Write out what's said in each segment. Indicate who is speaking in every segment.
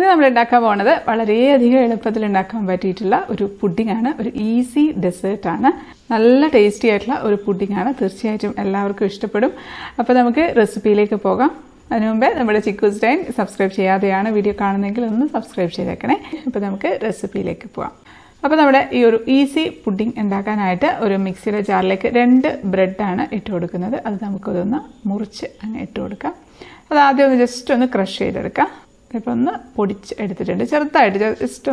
Speaker 1: ഇന്ന് നമ്മൾ ഉണ്ടാക്കാൻ പോകുന്നത് വളരെയധികം എളുപ്പത്തിൽ ഉണ്ടാക്കാൻ പറ്റിയിട്ടുള്ള ഒരു പുഡിംഗ് ആണ്. ഒരു ഈസി ഡെസേർട്ട് ആണ്. നല്ല ടേസ്റ്റി ആയിട്ടുള്ള ഒരു പുഡിംഗ് ആണ്. തീർച്ചയായിട്ടും എല്ലാവർക്കും ഇഷ്ടപ്പെടും. അപ്പോൾ നമുക്ക് റെസിപ്പിയിലേക്ക് പോകാം. അതിനു മുമ്പേ നമ്മുടെ ചിക്കൂസ് ടൈം സബ്സ്ക്രൈബ് ചെയ്യാതെയാണ് വീഡിയോ കാണുന്നതെങ്കിൽ ഒന്ന് സബ്സ്ക്രൈബ് ചെയ്തേക്കണേ. അപ്പോൾ നമുക്ക് റെസിപ്പിയിലേക്ക് പോകാം. അപ്പോൾ നമ്മുടെ ഈ ഒരു ഈസി പുഡിംഗ് ഉണ്ടാക്കാനായിട്ട് ഒരു മിക്സിയുടെ ജാറിലേക്ക് 2 ബ്രെഡാണ് ഇട്ട് കൊടുക്കുന്നത്. അത് നമുക്കതൊന്ന് മുറിച്ച് അങ്ങ് ഇട്ട് കൊടുക്കാം. അത് ആദ്യം ഒന്ന് ജസ്റ്റ് ഒന്ന് ക്രഷ് ചെയ്തെടുക്കാം. ഇപ്പോൾ ഒന്ന് പൊടിച്ച് എടുത്തിട്ടുണ്ട്. ചെറുതായിട്ട് ജസ്റ്റ്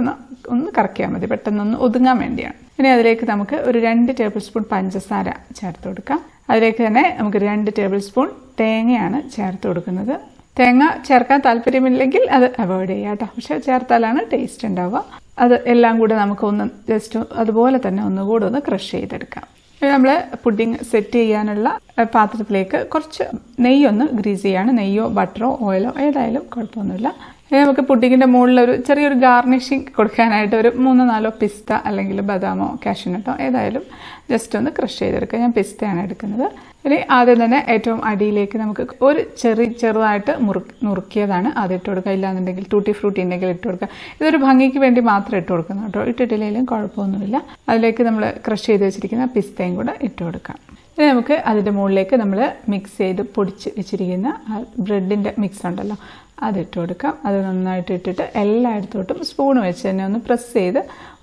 Speaker 1: ഒന്ന് കറക്കിയാൽ മതി, പെട്ടെന്നൊന്ന് ഒതുങ്ങാൻ വേണ്ടിയാണ്. ഇനി അതിലേക്ക് നമുക്ക് ഒരു 2 ടേബിൾ സ്പൂൺ പഞ്ചസാര ചേർത്ത് കൊടുക്കാം. അതിലേക്ക് തന്നെ നമുക്ക് 2 ടേബിൾ സ്പൂൺ തേങ്ങയാണ് ചേർത്ത് കൊടുക്കുന്നത്. തേങ്ങ ചേർക്കാൻ താല്പര്യമില്ലെങ്കിൽ അത് അവോയ്ഡ് ചെയ്യാം കേട്ടോ. പക്ഷെ ചേർത്താലാണ് ടേസ്റ്റ് ഉണ്ടാവുക. അത് എല്ലാം കൂടെ നമുക്കൊന്ന് ജസ്റ്റ് അതുപോലെ തന്നെ ഒന്നുകൂടെ ഒന്ന് ക്രഷ് ചെയ്തെടുക്കാം. നമ്മൾ പുഡിംഗ് സെറ്റ് ചെയ്യാനുള്ള പാത്രത്തിലേക്ക് കുറച്ച് നെയ്യൊന്ന് ഗ്രീസ് ചെയ്യാണ്. നെയ്യോ ബട്ടറോ ഓയിലോ ഏതായാലും കുഴപ്പമൊന്നുമില്ല. നമുക്ക് പുഡിങ്ങിൻ്റെ മുകളിൽ ഒരു ചെറിയൊരു ഗാർണിഷിങ് കൊടുക്കാനായിട്ട് ഒരു 3-4 പിസ്ത അല്ലെങ്കിൽ ബദാമോ കാഷ്യൂനട്ടോ ഏതായാലും ജസ്റ്റ് ഒന്ന് ക്രഷ് ചെയ്തെടുക്കുക. ഞാൻ പിസ്തയാണ് എടുക്കുന്നത്. ഇനി ആദ്യം തന്നെ ഏറ്റവും അടിയിലേക്ക് നമുക്ക് ഒരു ചെറുതായിട്ട് നുറുക്കിയതാണ് ആദ്യം ഇട്ട് കൊടുക്കുക. ഇല്ലാന്നുണ്ടെങ്കിൽ ടൂട്ടി ഫ്രൂട്ടി ഉണ്ടെങ്കിൽ ഇട്ട് കൊടുക്കുക. ഇതൊരു ഭംഗിക്ക് വേണ്ടി മാത്രം ഇട്ട് കൊടുക്കുന്നു കേട്ടോ. ഇട്ടിട്ടില്ലെങ്കിലും കുഴപ്പമൊന്നുമില്ല. അതിലേക്ക് നമ്മൾ ക്രഷ് ചെയ്ത് വെച്ചിരിക്കുന്ന പിസ്തയും കൂടെ ഇട്ട് കൊടുക്കാം. ഇനി നമുക്ക് അതിൻ്റെ മുകളിലേക്ക് നമ്മൾ മിക്സ് ചെയ്ത് പൊടിച്ച് വെച്ചിരിക്കുന്ന ബ്രെഡിൻ്റെ മിക്സ് ഉണ്ടല്ലോ അതിട്ട് കൊടുക്കാം. അത് നന്നായിട്ട് ഇട്ടിട്ട് എല്ലായിടത്തോട്ടും സ്പൂൺ വെച്ച് തന്നെ ഒന്ന് പ്രസ് ചെയ്ത്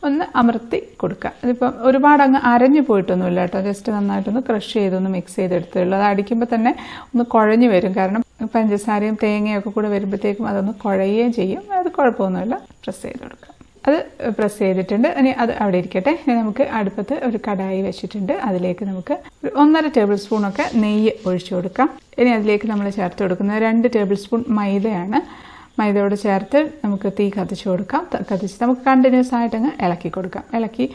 Speaker 1: ഒന്ന് അമർത്തി കൊടുക്കുക. ഇതിപ്പം ഒരുപാട് അങ്ങ് അരഞ്ഞു പോയിട്ടൊന്നുമില്ല കേട്ടോ. ജസ്റ്റ് നന്നായിട്ടൊന്ന് ക്രഷ് ചെയ്തൊന്ന് മിക്സ് ചെയ്തെടുത്തുള്ളൂ. അത് അടിക്കുമ്പോൾ തന്നെ ഒന്ന് കുഴഞ്ഞു വരും. കാരണം പഞ്ചസാരയും തേങ്ങയും ഒക്കെ കൂടെ വരുമ്പോഴത്തേക്കും അതൊന്ന് കുഴയുകയും ചെയ്യും. അത് കുഴപ്പമൊന്നുമില്ല. പ്രസ് ചെയ്ത് കൊടുക്കാം. അത് പ്രസ് ചെയ്തിട്ടുണ്ട്. ഇനി അത് അവിടെ ഇരിക്കട്ടെ. ഇനി നമുക്ക് അടുപ്പത്ത് ഒരു കടായി വെച്ചിട്ടുണ്ട്. അതിലേക്ക് നമുക്ക് ഒരു 1.5 ടേബിൾ സ്പൂണൊക്കെ നെയ്യ് ഒഴിച്ചു കൊടുക്കാം. ഇനി അതിലേക്ക് നമ്മൾ ചേർത്ത് കൊടുക്കുന്നത് 2 ടേബിൾ സ്പൂൺ മൈദയാണ്. മൈദയോട് ചേർത്ത് നമുക്ക് തീ കത്തിച്ച് കൊടുക്കാം. കത്തിച്ച് നമുക്ക് കണ്ടിന്യൂസ് ആയിട്ടങ്ങ് ഇളക്കി കൊടുക്കാം. ഇളക്കി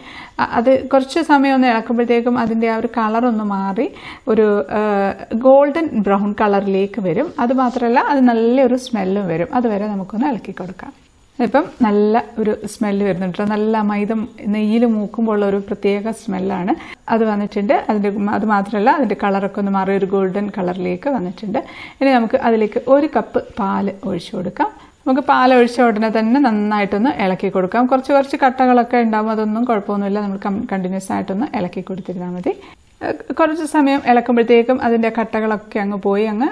Speaker 1: അത് കുറച്ച് സമയം ഒന്ന് ഇളക്കുമ്പോഴത്തേക്കും അതിൻ്റെ ആ ഒരു കളറൊന്ന് മാറി ഒരു ഗോൾഡൻ ബ്രൗൺ കളറിലേക്ക് വരും. അതുമാത്രമല്ല അത് നല്ലൊരു സ്മെല്ലും വരും. അതുവരെ നമുക്കൊന്ന് ഇളക്കി കൊടുക്കാം. ഇപ്പം നല്ല ഒരു സ്മെല്ല് വരുന്നുണ്ട്. നല്ല മൈദ നെയ്യിൽ മൂക്കുമ്പോൾ ഒരു പ്രത്യേക സ്മെല്ലാണ് അത് വന്നിട്ടുണ്ട്. അത് മാത്രമല്ല അതിൻ്റെ കളറൊക്കെ ഒന്ന് മാറി ഒരു ഗോൾഡൻ കളറിലേക്ക് വന്നിട്ടുണ്ട്. ഇനി നമുക്ക് അതിലേക്ക് 1 കപ്പ് പാല് ഒഴിച്ചു കൊടുക്കാം. നമുക്ക് പാൽ ഒഴിച്ച ഉടനെ തന്നെ നന്നായിട്ടൊന്ന് ഇളക്കി കൊടുക്കാം. കുറച്ച് കട്ടകളൊക്കെ ഉണ്ടാകും. അതൊന്നും കുഴപ്പമൊന്നുമില്ല. നമ്മൾ കണ്ടിന്യൂസ് ആയിട്ടൊന്ന് ഇളക്കി കൊടുത്തിരുന്നാൽ മതി. കുറച്ച് സമയം ഇളക്കുമ്പോഴത്തേക്കും അതിൻ്റെ കട്ടകളൊക്കെ അങ്ങ് പോയി അങ്ങ്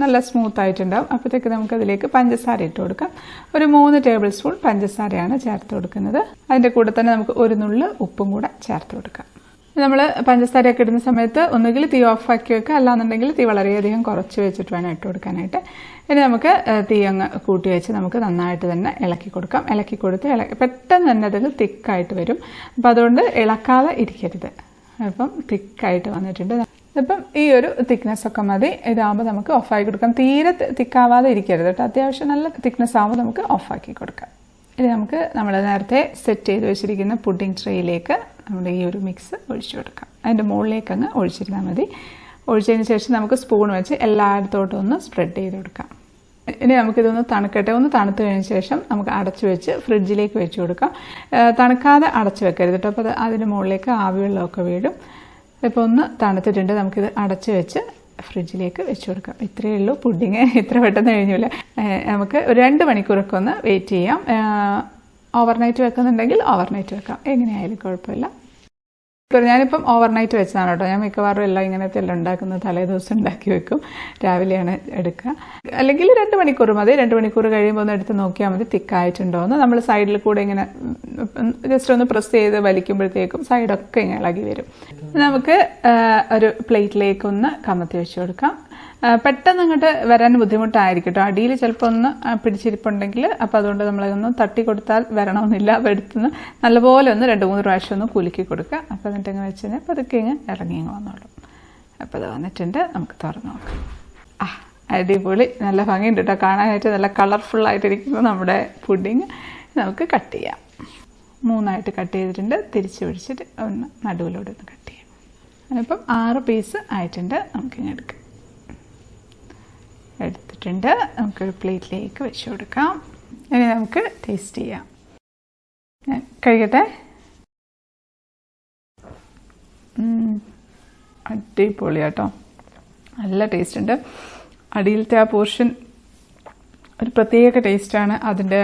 Speaker 1: നല്ല സ്മൂത്ത് ആയിട്ടുണ്ടാവും. അപ്പോഴത്തേക്ക് നമുക്ക് അതിലേക്ക് പഞ്ചസാര ഇട്ട് കൊടുക്കാം. ഒരു 3 ടേബിൾ സ്പൂൺ പഞ്ചസാരയാണ് ചേർത്ത് കൊടുക്കുന്നത്. അതിൻ്റെ കൂടെ തന്നെ നമുക്ക് 1 നുള്ള് ഉപ്പും കൂടെ ചേർത്ത് കൊടുക്കാം. നമ്മൾ പഞ്ചസാരയൊക്കെ ഇടുന്ന സമയത്ത് ഒന്നുകിൽ തീ ഓഫാക്കി വെക്കുക, അല്ലാന്നുണ്ടെങ്കിൽ തീ വളരെയധികം കുറച്ച് വെച്ചിട്ട് വേണം ഇട്ട് കൊടുക്കാനായിട്ട്. ഇനി നമുക്ക് തീ അങ്ങ് കൂട്ടി വെച്ച് നമുക്ക് നന്നായിട്ട് തന്നെ ഇളക്കി കൊടുക്കാം. ഇളക്കി കൊടുത്ത് പെട്ടെന്ന് തന്നെ അതിൽ തിക്കായിട്ട് വരും. അപ്പം അതുകൊണ്ട് ഇളക്കാതെ ഇരിക്കരുത്. അപ്പം തിക്കായിട്ട് വന്നിട്ടുണ്ട്. ഇപ്പം ഈ ഒരു തിക്നെസ് ഒക്കെ മതി. ഇതാകുമ്പോൾ നമുക്ക് ഓഫാക്കി കൊടുക്കാം. തീരെ തിക്കാവാതെ ഇരിക്കരുത് കേട്ടോ. അത്യാവശ്യം നല്ല തിക്നെസ് ആകുമ്പോൾ നമുക്ക് ഓഫാക്കി കൊടുക്കാം. ഇനി നമുക്ക് നമ്മൾ നേരത്തെ സെറ്റ് ചെയ്ത് വെച്ചിരിക്കുന്ന പുഡിംഗ് ട്രേയിലേക്ക് നമ്മുടെ ഈ ഒരു മിക്സ് ഒഴിച്ചു കൊടുക്കാം. അതിൻ്റെ മുകളിലേക്ക് അങ്ങ് ഒഴിച്ചിരുന്നാൽ മതി. ഒഴിച്ചതിന് ശേഷം നമുക്ക് സ്പൂൺ വെച്ച് എല്ലായിടത്തോട്ടും ഒന്ന് സ്പ്രെഡ് ചെയ്ത് കൊടുക്കാം. ഇനി നമുക്കിതൊന്ന് തണുക്കട്ടെ. ഒന്ന് തണുത്ത് കഴിഞ്ഞ ശേഷം നമുക്ക് അടച്ചു വെച്ച് ഫ്രിഡ്ജിലേക്ക് വെച്ച് കൊടുക്കാം. തണുക്കാതെ അടച്ചു വെക്കരുത് കേട്ടോ. അപ്പോൾ അതിന് മുകളിലേക്ക് ആവിവെള്ളമൊക്കെ വീഴും. ഇപ്പോൾ ഒന്ന് തണുത്തിട്ടുണ്ട്. നമുക്കിത് അടച്ചു വെച്ച് ഫ്രിഡ്ജിലേക്ക് വെച്ച് കൊടുക്കാം. ഇത്രയേ ഉള്ളൂ പുഡിങ്. ഇത്ര പെട്ടെന്ന് കഴിഞ്ഞില്ല. നമുക്ക് ഒരു 2 മണിക്കൂറൊക്കെ ഒന്ന് വെയിറ്റ് ചെയ്യാം. ഓവർനൈറ്റ് വെക്കുന്നുണ്ടെങ്കിൽ ഓവർനൈറ്റ് വെക്കാം. എങ്ങനെയായാലും കുഴപ്പമില്ല. ഞാനിപ്പം ഓവർനൈറ്റ് വെച്ചതാണ് കേട്ടോ. ഞാൻ മിക്കവാറും എല്ലാം ഇങ്ങനത്തെ എല്ലാം ഉണ്ടാക്കുന്നത് തലേദിവസം ഉണ്ടാക്കി വെക്കും. രാവിലെയാണ് എടുക്കുക. അല്ലെങ്കിൽ 2 മണിക്കൂർ മതി. 2 മണിക്കൂർ കഴിയുമ്പോൾ ഒന്ന് എടുത്ത് നോക്കിയാൽ മതി തിക്കായിട്ടുണ്ടോ എന്ന്. നമ്മൾ സൈഡിൽ കൂടെ ഇങ്ങനെ ജസ്റ്റ് ഒന്ന് പ്രസ് ചെയ്ത് വലിക്കുമ്പോഴത്തേക്കും സൈഡൊക്കെ ഇങ്ങനെ ഇളകി വരും. നമുക്ക് ഒരു പ്ലേറ്റിലേക്ക് ഒന്ന് കമത്തി വെച്ച് കൊടുക്കാം. പെട്ടെന്ന് ഇങ്ങോട്ട് വരാൻ ബുദ്ധിമുട്ടായിരിക്കും കേട്ടോ. അടിയിൽ ചിലപ്പോൾ ഒന്ന് പിടിച്ചിരിപ്പുണ്ടെങ്കിൽ അപ്പോൾ അതുകൊണ്ട് നമ്മളതൊന്ന് തട്ടി കൊടുത്താൽ വരണമെന്നില്ല. അപ്പോൾ എടുത്തുനിന്ന് നല്ലപോലെ ഒന്ന് 2-3 പ്രാവശ്യം ഒന്ന് കുലുക്കി കൊടുക്കുക. അപ്പോൾ എന്നിട്ട് ഇങ്ങനെ വെച്ച് കഴിഞ്ഞാൽ പതുക്കെ ഇങ്ങ് ഇറങ്ങി വന്നോളൂ. അപ്പോൾ അത് വന്നിട്ടുണ്ട്. നമുക്ക് തുറന്ന് നോക്കാം. അടിപൊളി. നല്ല ഭംഗിയുണ്ട് കേട്ടോ കാണാനായിട്ട്. നല്ല കളർഫുള്ളായിട്ടിരിക്കുന്നു നമ്മുടെ പുഡിങ്. നമുക്ക് കട്ട് ചെയ്യാം. 3ആയിട്ട് കട്ട് ചെയ്തിട്ടുണ്ട്. തിരിച്ച് പിടിച്ചിട്ട് ഒന്ന് നടുവിലൂടെ ഒന്ന് കട്ട് ചെയ്യാം. അതിനിപ്പം 6 പീസ് ആയിട്ടുണ്ട്. നമുക്കിങ്ങനെ എടുത്തിട്ടുണ്ട്. നമുക്കൊരു പ്ലേറ്റിലേക്ക് വെച്ച് കൊടുക്കാം. ഇനി നമുക്ക് ടേസ്റ്റ് ചെയ്യാം. കഴിക്കട്ടെ. അടിപൊളി കേട്ടോ. നല്ല ടേസ്റ്റ് ഉണ്ട്. അടിയിലത്തെ ആ പോർഷൻ ഒരു പ്രത്യേക ടേസ്റ്റാണ് അതിൻ്റെ.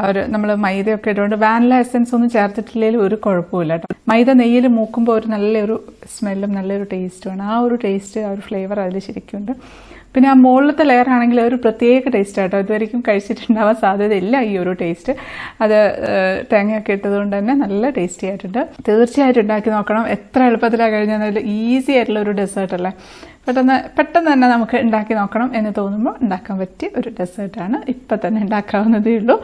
Speaker 1: ഒരു നമ്മൾ മൈദയൊക്കെ ഇട്ടുകൊണ്ട് വാനില എസൻസ് ഒന്നും ചേർത്തിട്ടില്ലെങ്കിലും ഒരു കുഴപ്പമില്ല കേട്ടോ. മൈദ നെയ്യിൽ മൂക്കുമ്പോൾ ഒരു നല്ലൊരു സ്മെല്ലും നല്ലൊരു ടേസ്റ്റുമാണ്. ആ ഒരു ടേസ്റ്റ്, ആ ഒരു ഫ്ലേവർ അതിൽ ശരിക്കുണ്ട്. പിന്നെ ആ മുകളിലത്തെ ലെയർ ആണെങ്കിൽ ഒരു പ്രത്യേക ടേസ്റ്റ് ആട്ടോ. ഇതുവരെയും കഴിച്ചിട്ടുണ്ടാവാൻ സാധ്യതയില്ല ഈ ഒരു ടേസ്റ്റ്. അത് തേങ്ങയൊക്കെ ഇട്ടതുകൊണ്ട് തന്നെ നല്ല ടേസ്റ്റി ആയിട്ടുണ്ട്. തീർച്ചയായിട്ടും ഉണ്ടാക്കി നോക്കണം. എത്ര എളുപ്പത്തിലാണ് കഴിഞ്ഞാൽ ഈസി ആയിട്ടുള്ള ഒരു ഡെസേർട്ട് അല്ലേ. പെട്ടെന്ന് തന്നെ നമുക്ക് ഉണ്ടാക്കി നോക്കണം എന്ന് തോന്നുമ്പോൾ ഉണ്ടാക്കാൻ പറ്റിയ ഒരു ഡെസേർട്ടാണ്. ഇപ്പം തന്നെ ഉണ്ടാക്കാവുന്നതേ ഉള്ളൂ.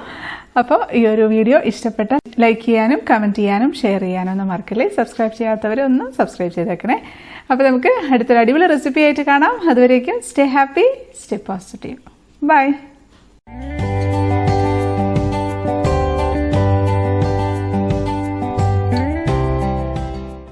Speaker 1: അപ്പോൾ ഈ ഒരു വീഡിയോ ഇഷ്ടപ്പെട്ട ലൈക്ക് ചെയ്യാനും കമൻറ്റ് ചെയ്യാനും ഷെയർ ചെയ്യാനും ഒന്നും മറക്കില്ലേ. സബ്സ്ക്രൈബ് ചെയ്യാത്തവരൊന്നും സബ്സ്ക്രൈബ് ചെയ്തേക്കണേ. അപ്പോൾ നമുക്ക് അടുത്തൊരു അടിപൊളി റെസിപ്പി ആയിട്ട് കാണാം. അതുവരേക്കും stay happy, stay positive. By.